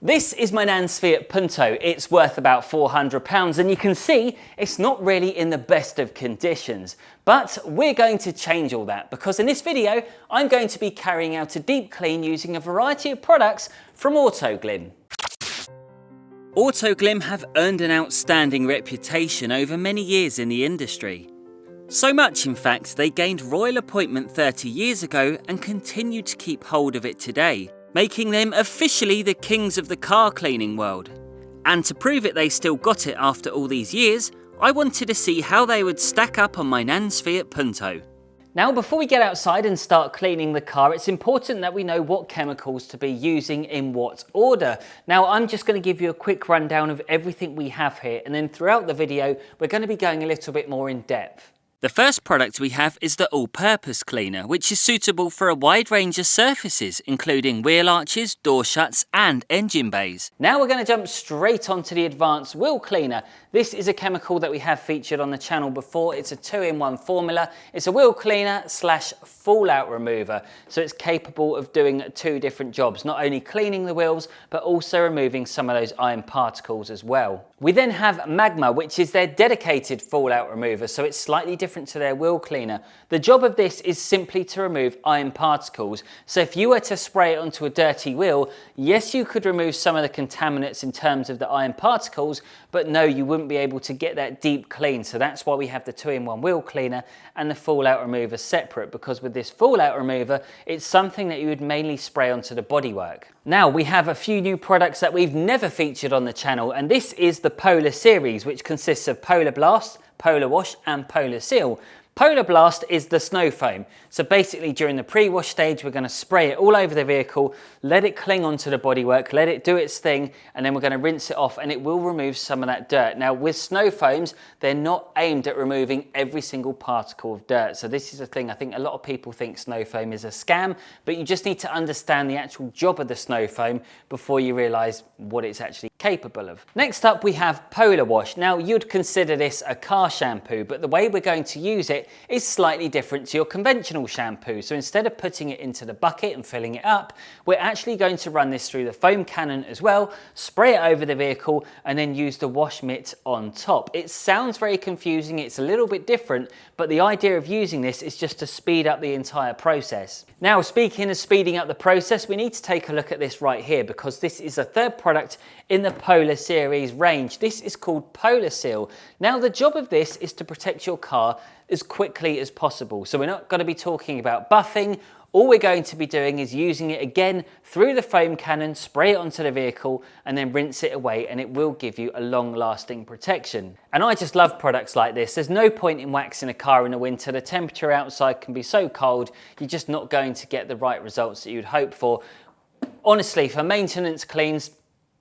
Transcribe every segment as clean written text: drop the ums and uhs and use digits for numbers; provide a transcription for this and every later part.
This is my nan's Fiat Punto. It's worth about £400 and you can see it's not really in the best of conditions. But we're going to change all that because in this video I'm going to be carrying out a deep clean using a variety of products from Autoglym. Autoglym have earned an outstanding reputation over many years in the industry. So much in fact they gained royal appointment 30 years ago and continue to keep hold of it today, making them officially the kings of the car cleaning world. And to prove it they still got it after all these years, I wanted to see how they would stack up on my nan's Fiat Punto. Now before we get outside and start cleaning the car, it's important that we know what chemicals to be using in what order. Now I'm just going to give you a quick rundown of everything we have here, and then throughout the video we're going to be going a little bit more in depth. The first product we have is the all-purpose cleaner, which is suitable for a wide range of surfaces, including wheel arches, door shuts and engine bays. Now we're going to jump straight onto the advanced wheel cleaner. This is a chemical that we have featured on the channel before. It's a 2-in-1 formula. It's a wheel cleaner slash fallout remover, so it's capable of doing two different jobs, not only cleaning the wheels but also removing some of those iron particles as well. We then have Magma, which is their dedicated fallout remover, so it's slightly different to their wheel cleaner. The job of this is simply to remove iron particles. So if you were to spray it onto a dirty wheel, yes, you could remove some of the contaminants in terms of the iron particles, but no, you wouldn't be able to get that deep clean. So that's why we have the 2-in-1 wheel cleaner and the fallout remover separate, because with this fallout remover, it's something that you would mainly spray onto the bodywork. Now we have a few new products that we've never featured on the channel, and this is the Polar series, which consists of Polar Blast, Polar Wash and Polar Seal. Polar Blast is the snow foam. So basically during the pre-wash stage, we're going to spray it all over the vehicle, let it cling onto the bodywork, let it do its thing, and then we're going to rinse it off and it will remove some of that dirt. Now with snow foams, they're not aimed at removing every single particle of dirt. So this is a thing, I think a lot of people think snow foam is a scam, but you just need to understand the actual job of the snow foam before you realise what it's actually capable of. Next up we have Polar Wash. Now you'd consider this a car shampoo, but the way we're going to use it is slightly different to your conventional shampoo. So instead of putting it into the bucket and filling it up, we're actually going to run this through the foam cannon as well, spray it over the vehicle and then use the wash mitt on top. It sounds very confusing, it's a little bit different, but the idea of using this is just to speed up the entire process. Now speaking of speeding up the process, we need to take a look at this right here because this is the third product in the Polar series range. This is called Polar Seal. Now the job of this is to protect your car as quickly as possible. So we're not going to be talking about buffing. All we're going to be doing is using it again through the foam cannon, spray it onto the vehicle and then rinse it away, and it will give you a long-lasting protection. And I just love products like this. There's no point in waxing a car in the winter. The temperature outside can be so cold, you're just not going to get the right results that you'd hope for. Honestly, for maintenance cleans,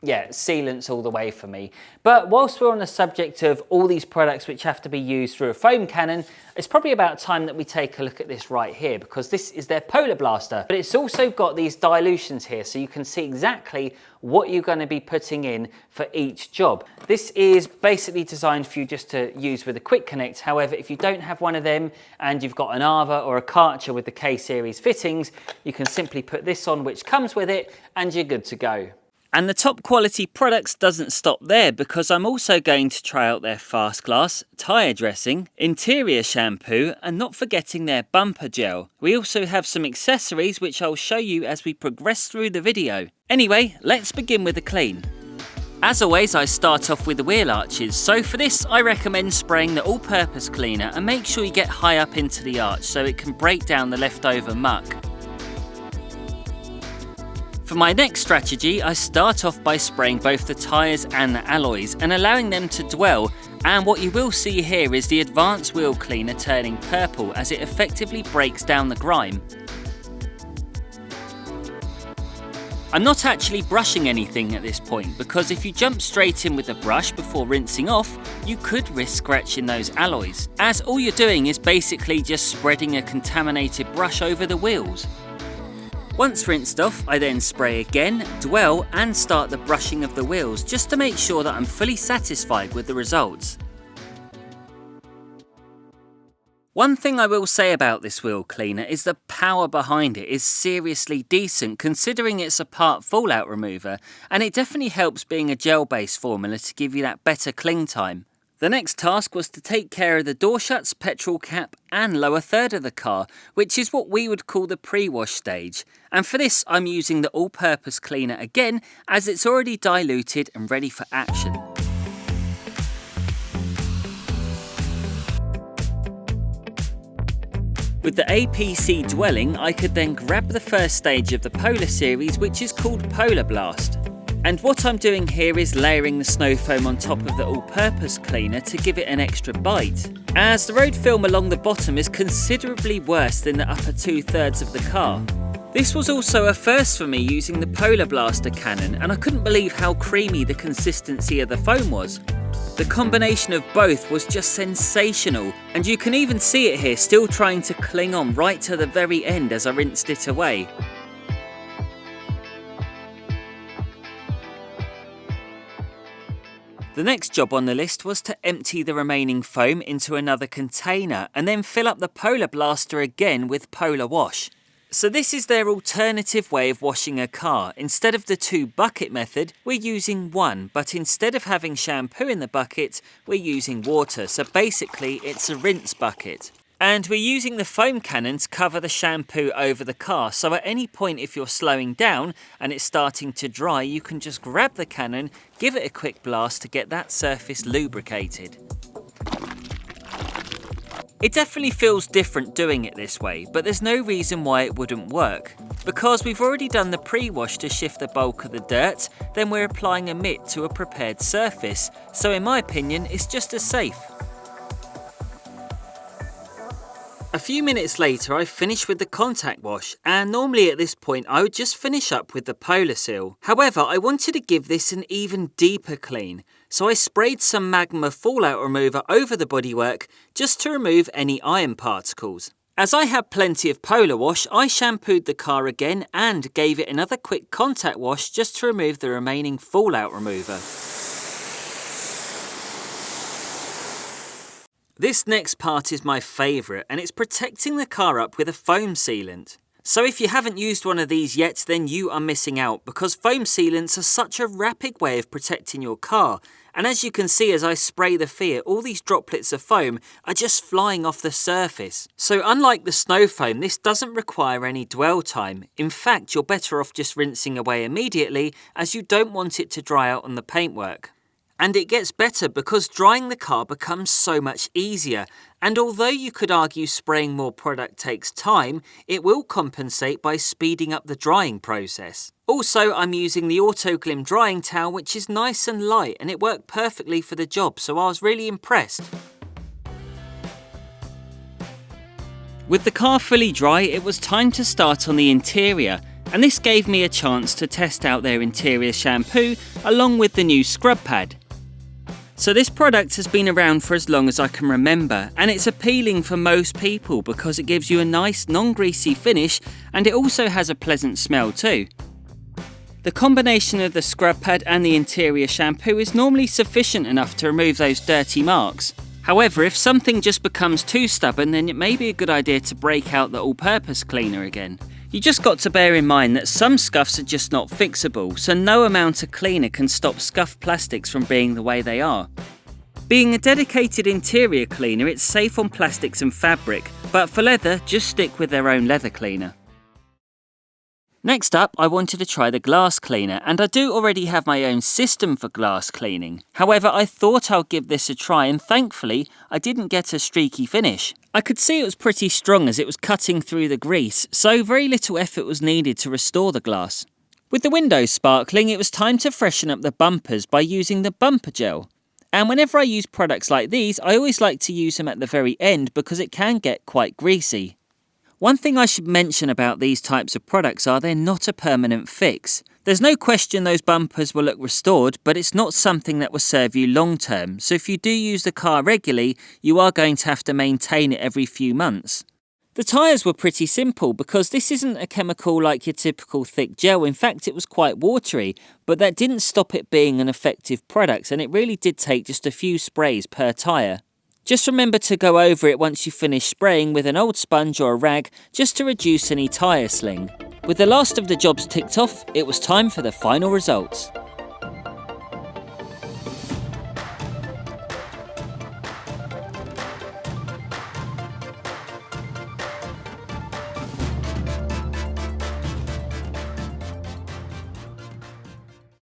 yeah, sealants all the way for me. But whilst we're on the subject of all these products which have to be used through a foam cannon, it's probably about time that we take a look at this right here because this is their Polar Blaster. But it's also got these dilutions here so you can see exactly what you're going to be putting in for each job. This is basically designed for you just to use with a quick connect. However, if you don't have one of them and you've got an Arva or a Karcher with the K-series fittings, you can simply put this on, which comes with it, and you're good to go. And the top quality products doesn't stop there because I'm also going to try out their Fast Glass, Tyre Dressing, Interior Shampoo and not forgetting their Bumper Gel. We also have some accessories which I'll show you as we progress through the video. Anyway, let's begin with the clean. As always, I start off with the wheel arches, so for this I recommend spraying the all-purpose cleaner and make sure you get high up into the arch so it can break down the leftover muck. For my next strategy, I start off by spraying both the tyres and the alloys and allowing them to dwell, and what you will see here is the advanced wheel cleaner turning purple as it effectively breaks down the grime. I'm not actually brushing anything at this point because if you jump straight in with the brush before rinsing off, you could risk scratching those alloys, as all you're doing is basically just spreading a contaminated brush over the wheels. Once rinsed off, I then spray again, dwell and start the brushing of the wheels just to make sure that I'm fully satisfied with the results. One thing I will say about this wheel cleaner is the power behind it is seriously decent considering it's a part fallout remover, and it definitely helps being a gel-based formula to give you that better cling time. The next task was to take care of the door shuts, petrol cap and lower third of the car, which is what we would call the pre-wash stage. And for this I'm using the all-purpose cleaner again, as it's already diluted and ready for action. With the APC dwelling, I could then grab the first stage of the Polar series, which is called Polar Blast. And what I'm doing here is layering the snow foam on top of the all-purpose cleaner to give it an extra bite, as the road film along the bottom is considerably worse than the upper 2/3 of the car. This was also a first for me using the Polar Blaster cannon, and I couldn't believe how creamy the consistency of the foam was. The combination of both was just sensational, and you can even see it here still trying to cling on right to the very end as I rinsed it away. The next job on the list was to empty the remaining foam into another container and then fill up the Polar Blaster again with Polar Wash. So this is their alternative way of washing a car. Instead of the 2-bucket method, we're using one, but instead of having shampoo in the bucket, we're using water. So basically it's a rinse bucket. And we're using the foam cannon to cover the shampoo over the car, so at any point if you're slowing down and it's starting to dry, you can just grab the cannon, give it a quick blast to get that surface lubricated. It definitely feels different doing it this way, but there's no reason why it wouldn't work. Because we've already done the pre-wash to shift the bulk of the dirt, then we're applying a mitt to a prepared surface, so in my opinion it's just as safe. A few minutes later I finished with the contact wash, and normally at this point I would just finish up with the Polar Seal. However, I wanted to give this an even deeper clean, so I sprayed some Magma fallout remover over the bodywork just to remove any iron particles. As I had plenty of Polar Wash, I shampooed the car again and gave it another quick contact wash just to remove the remaining fallout remover. This next part is my favourite, and it's protecting the car up with a foam sealant. So if you haven't used one of these yet, then you are missing out, because foam sealants are such a rapid way of protecting your car. And as you can see as I spray the Fiat, all these droplets of foam are just flying off the surface. So unlike the snow foam, this doesn't require any dwell time. In fact, you're better off just rinsing away immediately, as you don't want it to dry out on the paintwork. And it gets better because drying the car becomes so much easier, and although you could argue spraying more product takes time, it will compensate by speeding up the drying process. Also, I'm using the Autoglym drying towel, which is nice and light, and it worked perfectly for the job, so I was really impressed. With the car fully dry, it was time to start on the interior, and this gave me a chance to test out their interior shampoo along with the new scrub pad. So this product has been around for as long as I can remember, and it's appealing for most people because it gives you a nice non-greasy finish, and it also has a pleasant smell too. The combination of the scrub pad and the interior shampoo is normally sufficient enough to remove those dirty marks. However, if something just becomes too stubborn, then it may be a good idea to break out the all-purpose cleaner again. You just got to bear in mind that some scuffs are just not fixable, so no amount of cleaner can stop scuffed plastics from being the way they are. Being a dedicated interior cleaner, it's safe on plastics and fabric, but for leather, just stick with their own leather cleaner. Next up, I wanted to try the glass cleaner, and I do already have my own system for glass cleaning. However, I thought I'll give this a try, and thankfully, I didn't get a streaky finish. I could see it was pretty strong as it was cutting through the grease, so very little effort was needed to restore the glass. With the windows sparkling, it was time to freshen up the bumpers by using the bumper gel. And whenever I use products like these, I always like to use them at the very end because it can get quite greasy. One thing I should mention about these types of products are they're not a permanent fix. There's no question those bumpers will look restored, but it's not something that will serve you long term, so if you do use the car regularly, you are going to have to maintain it every few months. The tyres were pretty simple because this isn't a chemical like your typical thick gel. In fact, it was quite watery, but that didn't stop it being an effective product, and it really did take just a few sprays per tyre. Just remember to go over it once you finish spraying with an old sponge or a rag, just to reduce any tyre sling. With the last of the jobs ticked off, it was time for the final results.